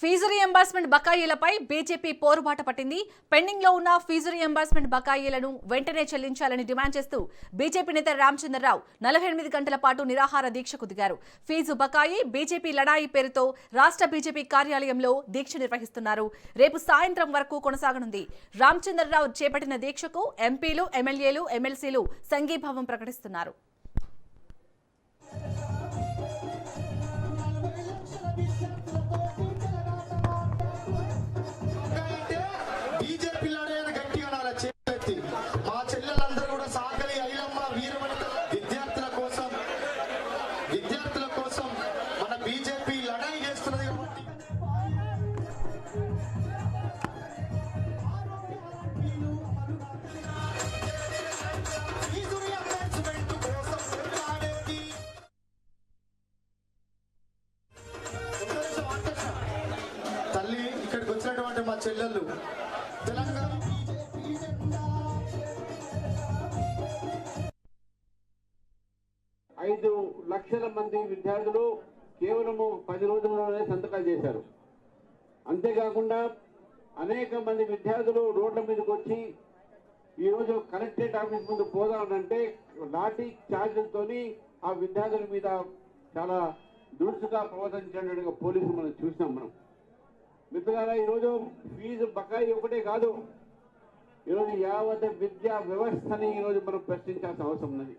Fee reimbursement బకాయిలపై BJP పోరుబాట పట్టింది. Pending లో ఉన్న ఫీజు రీయింబర్స్మెంట్ బకాయిలను వెంటనే చెల్లించాలని డిమాండ్ చేస్తూ బీజేపీ నేత రామచంద్రరావు 48 గంటల పాటు నిరాహార దీక్షకు దిగారు. ఫీజు బకాయి బీజేపీ లడాయి పేరుతో రాష్ట్ర బీజేపీ కార్యాలయంలో దీక్ష నిర్వహిస్తున్నారు. రేపు సాయంత్రం వరకు కొనసాగనుంది. రామచంద్రరావు చేపట్టిన దీక్షకు ఎంపీలు, ఎమ్మెల్యేలు, ఎమ్మెల్సీలు సంఘీభావం ప్రకటిస్తున్నారు. తల్లి ఇక్కడికి వచ్చినటువంటి మా చెల్లెళ్ళు తెలంగాణ 5 లక్షల మంది విద్యార్థులు కేవలము 10 రోజుల్లోనే సంతకాలు చేశారు. అంతేకాకుండా అనేక మంది విద్యార్థులు రోడ్ల మీదకి వచ్చి ఈరోజు కలెక్టరేట్ ఆఫీస్ ముందు పోదామంటే లాఠీ చార్జీలతో ఆ విద్యార్థుల మీద చాలా దురుసుగా ప్రవర్తించినట్టుగా పోలీసులు మనం చూసినాం. మనం మిత్రులారా, ఈరోజు ఫీజు బకాయి ఒకటే కాదు, ఈరోజు యావత్ విద్యా వ్యవస్థని ఈరోజు మనం ప్రశ్నించాల్సిన అవసరం ఉన్నది.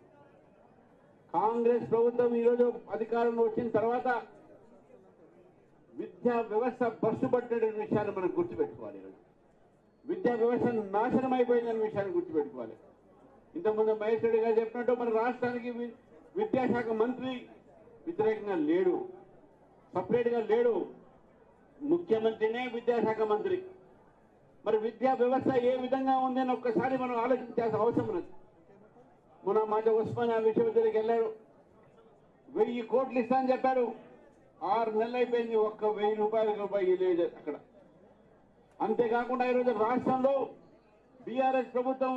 కాంగ్రెస్ ప్రభుత్వం ఈరోజు అధికారంలో వచ్చిన తర్వాత విద్యా వ్యవస్థ బస్సు పట్టిన విషయాన్ని మనం గుర్తుపెట్టుకోవాలి. ఈరోజు విద్యా వ్యవస్థ నాశనం అయిపోయిందనే విషయాన్ని గుర్తుపెట్టుకోవాలి. ఇంతకుముందు మహేష్ రెడ్డి గారు చెప్పినట్టు మన రాష్ట్రానికి విద్యాశాఖ మంత్రి వ్యతిరేకంగా లేడు, సపరేట్గా లేడు, ముఖ్యమంత్రినే విద్యాశాఖ మంత్రి. మరి విద్యా వ్యవస్థ ఏ విధంగా ఉందని ఒక్కసారి మనం ఆలోచించాల్సిన అవసరం ఉన్నది. మొన్న మాట ఉస్మానియా విశ్వవిద్యాలయానికి వెళ్ళాడు, 1000 కోట్లు ఇస్తానని చెప్పాడు. 6 నెలలు అయిపోయింది, ఒక్క 1000 రూపాయలు లేదు అక్కడ. అంతేకాకుండా ఈరోజు రాష్ట్రంలో బీఆర్ఎస్ ప్రభుత్వం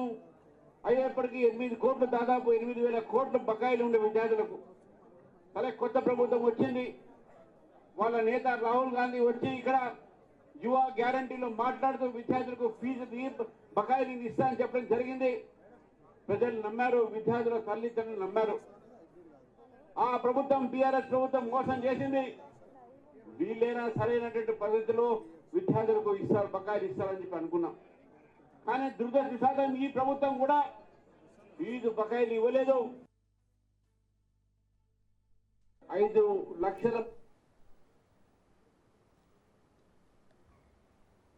అయ్యేప్పటికీ 8 కోట్లు, దాదాపు 8,000 కోట్ల బకాయిలు ఉండే విద్యార్థులకు. సరే, కొత్త ప్రభుత్వం వచ్చింది, వాళ్ళ నేత రాహుల్ గాంధీ వచ్చి ఇక్కడ యువ గ్యారంటీలో మాట్లాడుతూ విద్యార్థులకు ఫీజు బకాయిలు ఇస్తా అని చెప్పడం జరిగింది. ప్రజలు నమ్మారు, విద్యార్థుల తల్లిదండ్రులు నమ్మారు. ఆ ప్రభుత్వం బీఆర్ఎస్ ప్రభుత్వం మోసం చేసింది. వీళ్ళైనా సరైనటువంటి పద్ధతిలో విద్యార్థులకు ఇస్తారు, బకాయిలు ఇస్తారని చెప్పి అనుకున్నాం. కానీ దురదృష్టవశాత్తు ఈ ప్రభుత్వం కూడా ఫీజు బకాయిలు ఇవ్వలేదు. 5 లక్షల